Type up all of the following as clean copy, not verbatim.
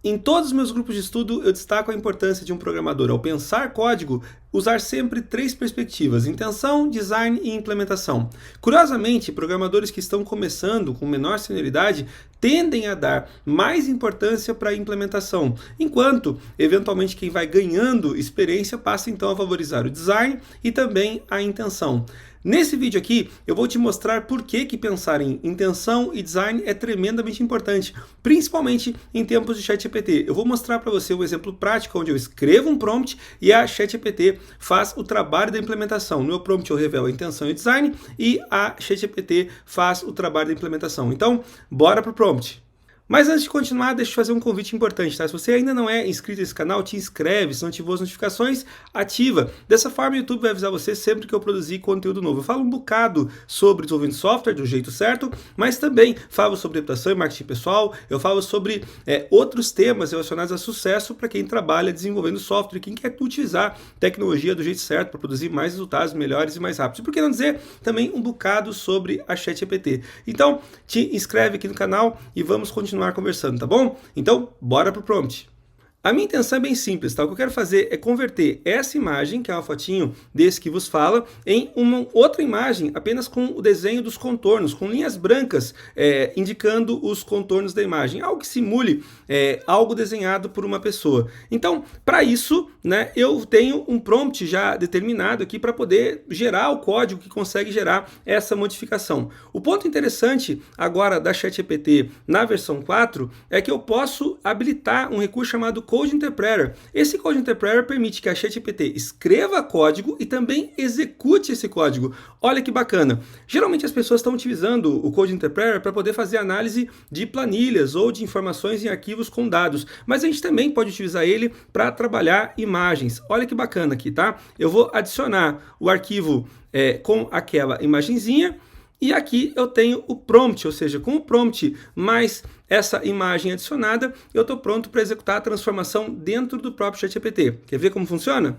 Em todos os meus grupos de estudo, eu destaco a importância de um programador, ao pensar código, usar sempre três perspectivas: intenção, design e implementação. Curiosamente, programadores que estão começando com menor senioridade tendem a dar mais importância para a implementação, enquanto, eventualmente, quem vai ganhando experiência passa então a valorizar o design e também a intenção. Nesse vídeo aqui, eu vou te mostrar por que pensar em intenção e design é tremendamente importante, principalmente em tempos de ChatGPT. Eu vou mostrar para você um exemplo prático onde eu escrevo um prompt e a ChatGPT faz o trabalho da implementação. No meu prompt eu revelo a intenção e o design e a ChatGPT faz o trabalho da implementação. Então, bora pro prompt. Mas antes de continuar, deixa eu te fazer um convite importante, tá? Se você ainda não é inscrito nesse canal, te inscreve, se não ativou as notificações, ativa. Dessa forma, o YouTube vai avisar você sempre que eu produzir conteúdo novo. Eu falo um bocado sobre desenvolvimento de software do jeito certo, mas também falo sobre reputação e marketing pessoal, eu falo sobre outros temas relacionados a sucesso para quem trabalha desenvolvendo software, quem quer utilizar tecnologia do jeito certo para produzir mais resultados melhores e mais rápidos. E por que não dizer também um bocado sobre a ChatGPT. Então, te inscreve aqui no canal e vamos continuar conversando, tá bom? Então, bora pro prompt. A minha intenção é bem simples, tá? O que eu quero fazer é converter essa imagem, que é uma fotinho desse que vos fala, em uma outra imagem, apenas com o desenho dos contornos, com linhas brancas indicando os contornos da imagem, algo que simule algo desenhado por uma pessoa. Então, para isso, né, eu tenho um prompt já determinado aqui para poder gerar o código que consegue gerar essa modificação. O ponto interessante agora da ChatGPT na versão 4 é que eu posso habilitar um recurso chamado Code Interpreter. Esse Code Interpreter permite que a ChatGPT escreva código e também execute esse código. Olha que bacana. Geralmente as pessoas estão utilizando o Code Interpreter para poder fazer análise de planilhas ou de informações em arquivos com dados, mas a gente também pode utilizar ele para trabalhar imagens. Olha que bacana aqui, tá? Eu vou adicionar o arquivo com aquela imagenzinha. E aqui eu tenho o prompt, ou seja, com o prompt mais essa imagem adicionada, eu estou pronto para executar a transformação dentro do próprio ChatGPT. Quer ver como funciona?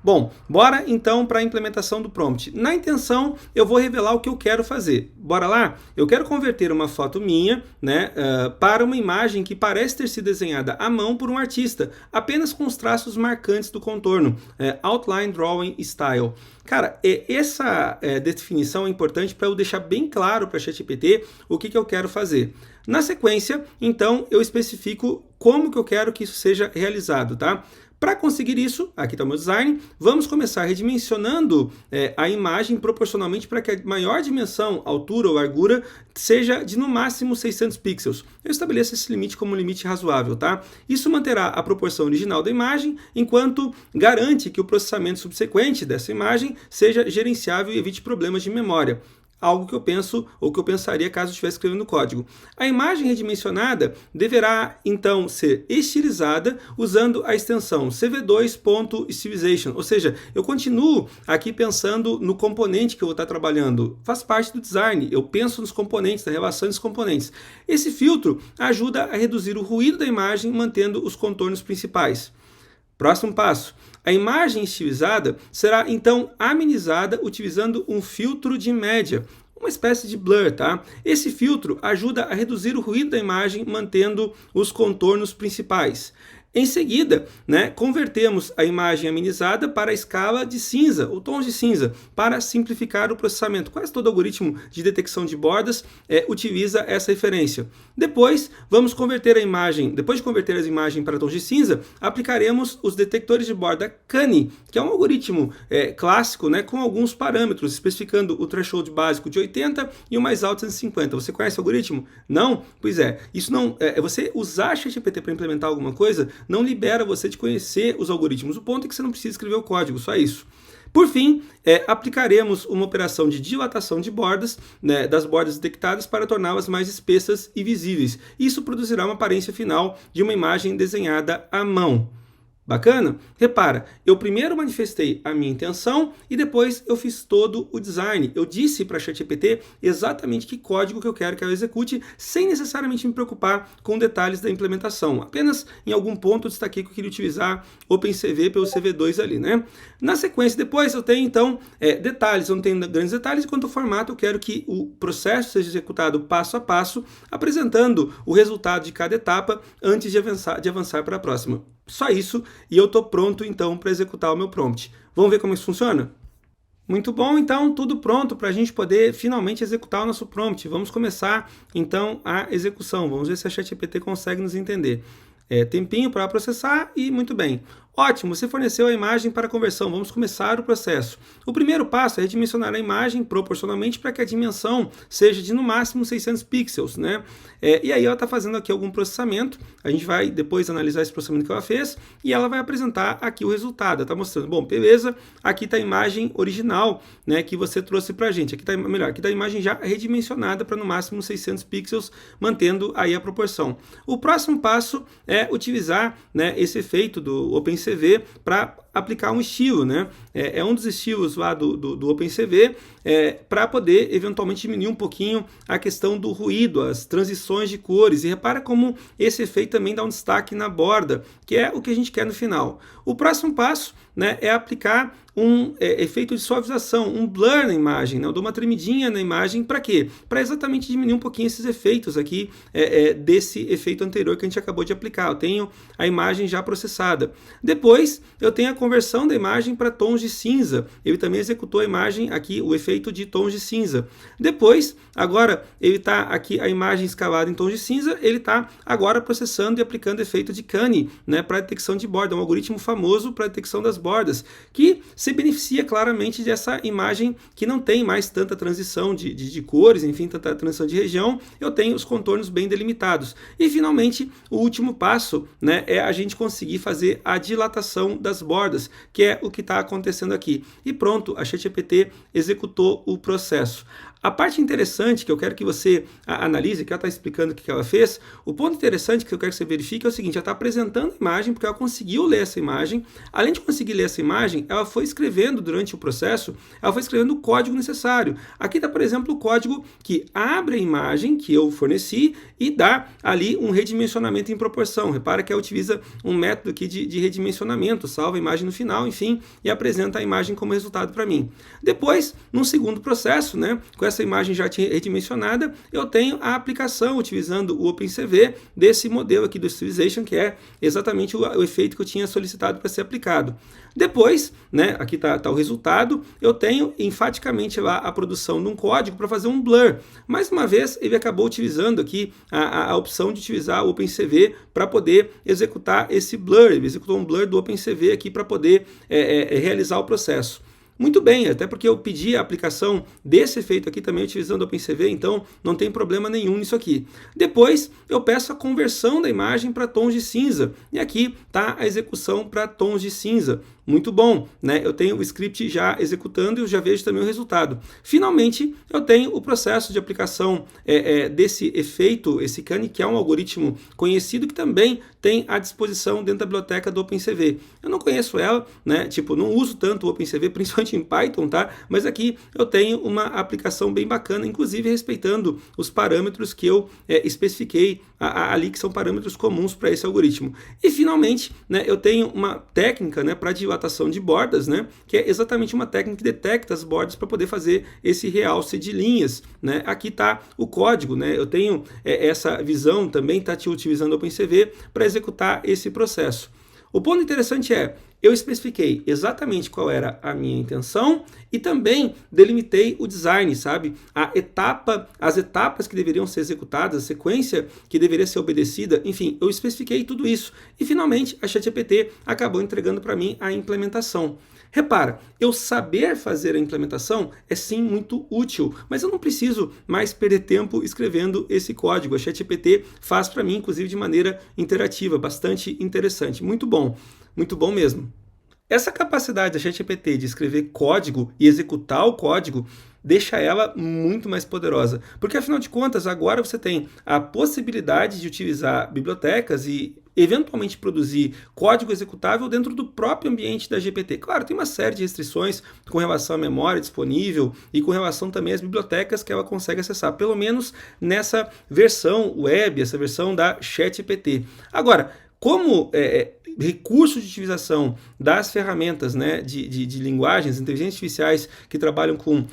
Bom, bora então para a implementação do prompt. Na intenção, eu vou revelar o que eu quero fazer. Bora lá? Eu quero converter uma foto minha, né, para uma imagem que parece ter sido desenhada à mão por um artista, apenas com os traços marcantes do contorno, Outline Drawing Style. Cara, essa definição é importante para eu deixar bem claro para a ChatGPT o que eu quero fazer. Na sequência, então, eu especifico como que eu quero que isso seja realizado, tá? Para conseguir isso, aqui está o meu design, vamos começar redimensionando a imagem proporcionalmente para que a maior dimensão, altura ou largura, seja de no máximo 600 pixels. Eu estabeleço esse limite como um limite razoável, tá? Isso manterá a proporção original da imagem, enquanto garante que o processamento subsequente dessa imagem seja gerenciável e evite problemas de memória. Algo que eu penso ou que eu pensaria caso eu estivesse escrevendo código. A imagem redimensionada deverá então ser estilizada usando a extensão cv2.stilization, ou seja, eu continuo aqui pensando no componente que eu vou estar trabalhando. Faz parte do design, eu penso nos componentes, na relação dos componentes. Esse filtro ajuda a reduzir o ruído da imagem, mantendo os contornos principais. Próximo passo. A imagem estilizada será então amenizada utilizando um filtro de média, uma espécie de blur, tá? Esse filtro ajuda a reduzir o ruído da imagem, mantendo os contornos principais. Em seguida, né, convertemos a imagem amenizada para a escala de cinza, ou tons de cinza, para simplificar o processamento. Quase todo algoritmo de detecção de bordas utiliza essa referência. Depois, vamos converter a imagem, depois de converter as imagens para tons de cinza, aplicaremos os detectores de borda Canny, que é um algoritmo clássico, né, com alguns parâmetros, especificando o threshold básico de 80 e o mais alto de 150. Você conhece o algoritmo? Não? Pois é. Isso não você usar a ChatGPT para implementar alguma coisa não libera você de conhecer os algoritmos. O ponto é que você não precisa escrever o código, só isso. Por fim, aplicaremos uma operação de dilatação de bordas, né, das bordas detectadas para torná-las mais espessas e visíveis. Isso produzirá uma aparência final de uma imagem desenhada à mão. Bacana? Repara, eu primeiro manifestei a minha intenção e depois eu fiz todo o design. Eu disse para a ChatGPT exatamente que código que eu quero que ela execute, sem necessariamente me preocupar com detalhes da implementação. Apenas em algum ponto eu destaquei que eu queria utilizar OpenCV pelo CV2 ali, né? Na sequência, depois eu tenho então detalhes, eu não tenho grandes detalhes, quanto ao formato eu quero que o processo seja executado passo a passo, apresentando o resultado de cada etapa antes de avançar para a próxima. Só isso e eu estou pronto então para executar o meu prompt. Vamos ver como isso funciona? Muito bom, então tudo pronto para a gente poder finalmente executar o nosso prompt. Vamos começar então a execução. Vamos ver se a ChatGPT consegue nos entender. Tempinho para processar e muito bem. Ótimo, você forneceu a imagem para conversão, vamos começar o processo. O primeiro passo é redimensionar a imagem proporcionalmente para que a dimensão seja de no máximo 600 pixels, né? E aí ela está fazendo aqui algum processamento, a gente vai depois analisar esse processamento que ela fez e ela vai apresentar aqui o resultado. Ela está mostrando, bom, beleza, aqui está a imagem original, né, que você trouxe para a gente. Aqui está a imagem já redimensionada para no máximo 600 pixels, mantendo aí a proporção. O próximo passo é utilizar, né, esse efeito do OpenCV para aplicar um estilo, né? É um dos estilos lá do OpenCV para poder eventualmente diminuir um pouquinho a questão do ruído, as transições de cores. E repara como esse efeito também dá um destaque na borda, que é o que a gente quer no final. O próximo passo, né, é aplicar um efeito de suavização, um blur na imagem, né? Eu dou uma tremidinha na imagem, para quê? Para exatamente diminuir um pouquinho esses efeitos aqui, desse efeito anterior que a gente acabou de aplicar. Eu tenho a imagem já processada. Depois, eu tenho a conversão da imagem para tons de cinza. Ele também executou a imagem aqui, o efeito de tons de cinza. Depois, agora, ele está aqui, a imagem escalada em tons de cinza, ele está agora processando e aplicando efeito de Canny, né, para detecção de borda, um algoritmo famoso para detecção das bordas, que se beneficia claramente dessa imagem que não tem mais tanta transição de cores, enfim, tanta transição de região, eu tenho os contornos bem delimitados. E finalmente, o último passo, né, é a gente conseguir fazer a dilatação das bordas, que é o que está acontecendo aqui. E pronto, a ChatGPT executou o processo. A parte interessante que eu quero que você analise, que ela está explicando o que ela fez, o ponto interessante que eu quero que você verifique é o seguinte: ela está apresentando a imagem porque ela conseguiu ler essa imagem. Além de conseguir ler essa imagem, ela foi escrevendo durante o processo, ela foi escrevendo o código necessário. Aqui está, por exemplo, o código que abre a imagem que eu forneci e dá ali um redimensionamento em proporção. Repara que ela utiliza um método aqui de redimensionamento, salva a imagem no final, enfim, e apresenta a imagem como resultado para mim. Depois, num segundo processo, né, com essa imagem já redimensionada, eu tenho a aplicação utilizando o OpenCV desse modelo aqui do Stylization, que é exatamente o efeito que eu tinha solicitado para ser aplicado. Depois, né, aqui está o resultado, eu tenho enfaticamente lá a produção de um código para fazer um blur. Mais uma vez, ele acabou utilizando aqui a opção de utilizar o OpenCV para poder executar esse blur. Ele executou um blur do OpenCV aqui para poder realizar o processo. Muito bem, até porque eu pedi a aplicação desse efeito aqui também utilizando o OpenCV, então não tem problema nenhum nisso aqui. Depois eu peço a conversão da imagem para tons de cinza, e aqui está a execução para tons de cinza. Muito bom, né? Eu tenho o script já executando e eu já vejo também o resultado. Finalmente, eu tenho o processo de aplicação desse efeito, esse Canny, que é um algoritmo conhecido que também tem à disposição dentro da biblioteca do OpenCV. Eu não conheço ela, né? Tipo, não uso tanto o OpenCV, principalmente em Python, tá? Mas aqui eu tenho uma aplicação bem bacana, inclusive respeitando os parâmetros que eu especifiquei ali, que são parâmetros comuns para esse algoritmo. E finalmente, né, eu tenho uma técnica, né, para dilatação de bordas, né, que é exatamente uma técnica que detecta as bordas para poder fazer esse realce de linhas, né. Aqui está o código, né, eu tenho essa visão também, está utilizando o OpenCV para executar esse processo. O ponto interessante é, eu especifiquei exatamente qual era a minha intenção e também delimitei o design, sabe? As etapas que deveriam ser executadas, a sequência que deveria ser obedecida, enfim, eu especifiquei tudo isso. E finalmente a ChatGPT acabou entregando para mim a implementação. Repara, eu saber fazer a implementação é sim muito útil, mas eu não preciso mais perder tempo escrevendo esse código. A ChatGPT faz para mim, inclusive de maneira interativa, bastante interessante. Muito bom mesmo. Essa capacidade da ChatGPT de escrever código e executar o código deixa ela muito mais poderosa, porque afinal de contas agora você tem a possibilidade de utilizar bibliotecas e eventualmente produzir código executável dentro do próprio ambiente da GPT. Claro, tem uma série de restrições com relação à memória disponível e com relação também às bibliotecas que ela consegue acessar, pelo menos nessa versão web, essa versão da ChatGPT. Agora, como recurso de utilização das ferramentas, né, de linguagens, inteligências artificiais que trabalham com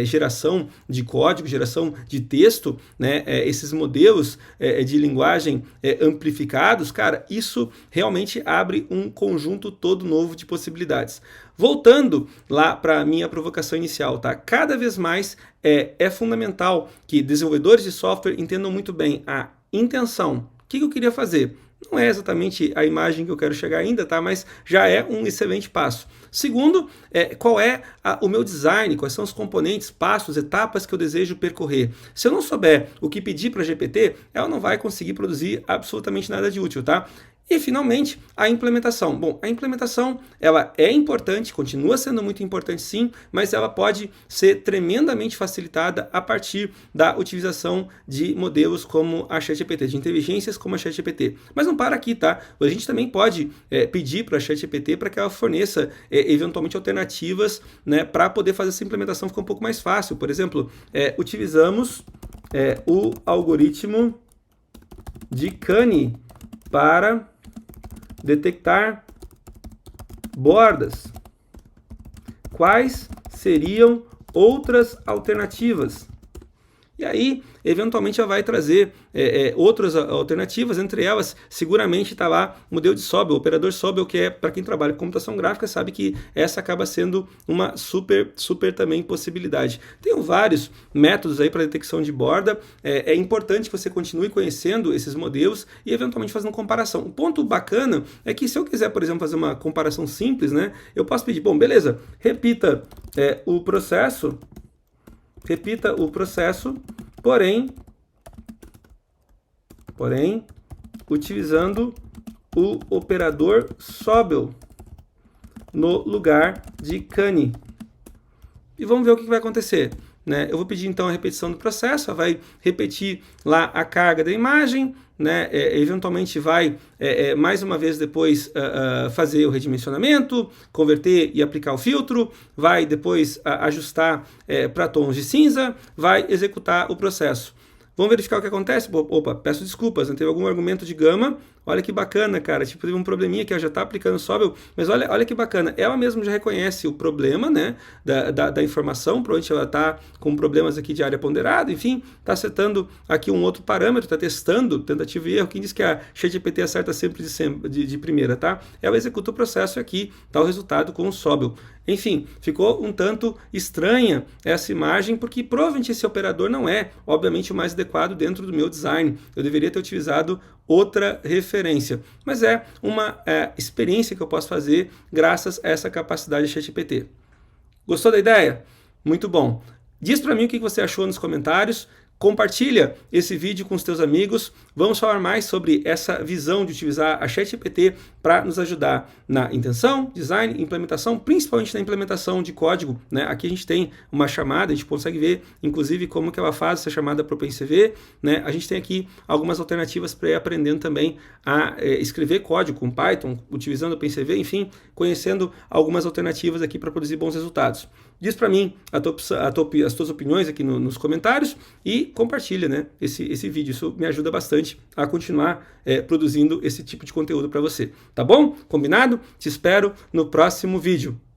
geração de código, geração de texto, né, esses modelos de linguagem amplificados, cara, isso realmente abre um conjunto todo novo de possibilidades. Voltando lá para a minha provocação inicial, tá? Cada vez mais é fundamental que desenvolvedores de software entendam muito bem a intenção. O que eu queria fazer? Não é exatamente a imagem que eu quero chegar ainda, tá? Mas já é um excelente passo. Segundo, qual é o meu design, quais são os componentes, passos, etapas que eu desejo percorrer. Se eu não souber o que pedir para a GPT, ela não vai conseguir produzir absolutamente nada de útil, tá? E, finalmente, a implementação. Bom, a implementação ela é importante, continua sendo muito importante sim, mas ela pode ser tremendamente facilitada a partir da utilização de modelos como a ChatGPT, de inteligências como a ChatGPT. Mas não para aqui, tá? A gente também pode pedir para a ChatGPT para que ela forneça, eventualmente, alternativas, né, para poder fazer essa implementação ficar um pouco mais fácil. Por exemplo, utilizamos o algoritmo de Canny para detectar bordas. Quais seriam outras alternativas? E aí, eventualmente, ela vai trazer outras alternativas, entre elas, seguramente está lá o modelo de Sobel, o operador Sobel, que é, para quem trabalha com computação gráfica, sabe que essa acaba sendo uma super também possibilidade. Tem vários métodos aí para detecção de borda, é importante que você continue conhecendo esses modelos e, eventualmente, fazendo comparação. Um ponto bacana é que, se eu quiser, por exemplo, fazer uma comparação simples, né, eu posso pedir, bom, beleza, repita o processo, porém, utilizando o operador Sobel no lugar de Canny. E vamos ver o que vai acontecer. Né? Eu vou pedir então a repetição do processo, ela vai repetir lá a carga da imagem, né? Eventualmente vai, mais uma vez depois, fazer o redimensionamento, converter e aplicar o filtro, vai depois ajustar para tons de cinza, vai executar o processo. Vamos verificar o que acontece? Opa, peço desculpas, não teve algum argumento de gama. Olha que bacana, cara. Tipo, teve um probleminha que ela já está aplicando Sobel, mas olha que bacana. Ela mesma já reconhece o problema, né, da informação. Provavelmente ela está com problemas aqui de área ponderada, enfim, está setando aqui um outro parâmetro, está testando, tentativa e erro. Quem diz que a ChatGPT acerta sempre de primeira, tá? Ela executa o processo aqui, dá o resultado com o Sobel. Enfim, ficou um tanto estranha essa imagem, porque provavelmente esse operador não é, obviamente, o mais adequado dentro do meu design. Eu deveria ter utilizado outra referência. Mas é uma experiência que eu posso fazer graças a essa capacidade de ChatGPT. Gostou da ideia? Muito bom. Diz para mim o que você achou nos comentários. Compartilha esse vídeo com os teus amigos. Vamos falar mais sobre essa visão de utilizar a ChatGPT para nos ajudar na intenção, design, implementação, principalmente na implementação de código, né? Aqui a gente tem uma chamada, a gente consegue ver, inclusive, como que ela faz essa chamada para o OpenCV, né? A gente tem aqui algumas alternativas para ir aprendendo também a escrever código com Python, utilizando o OpenCV, enfim, conhecendo algumas alternativas aqui para produzir bons resultados. Diz para mim as tuas opiniões aqui nos comentários e compartilha, né, esse vídeo. Isso me ajuda bastante a continuar produzindo esse tipo de conteúdo para você. Tá bom? Combinado? Te espero no próximo vídeo.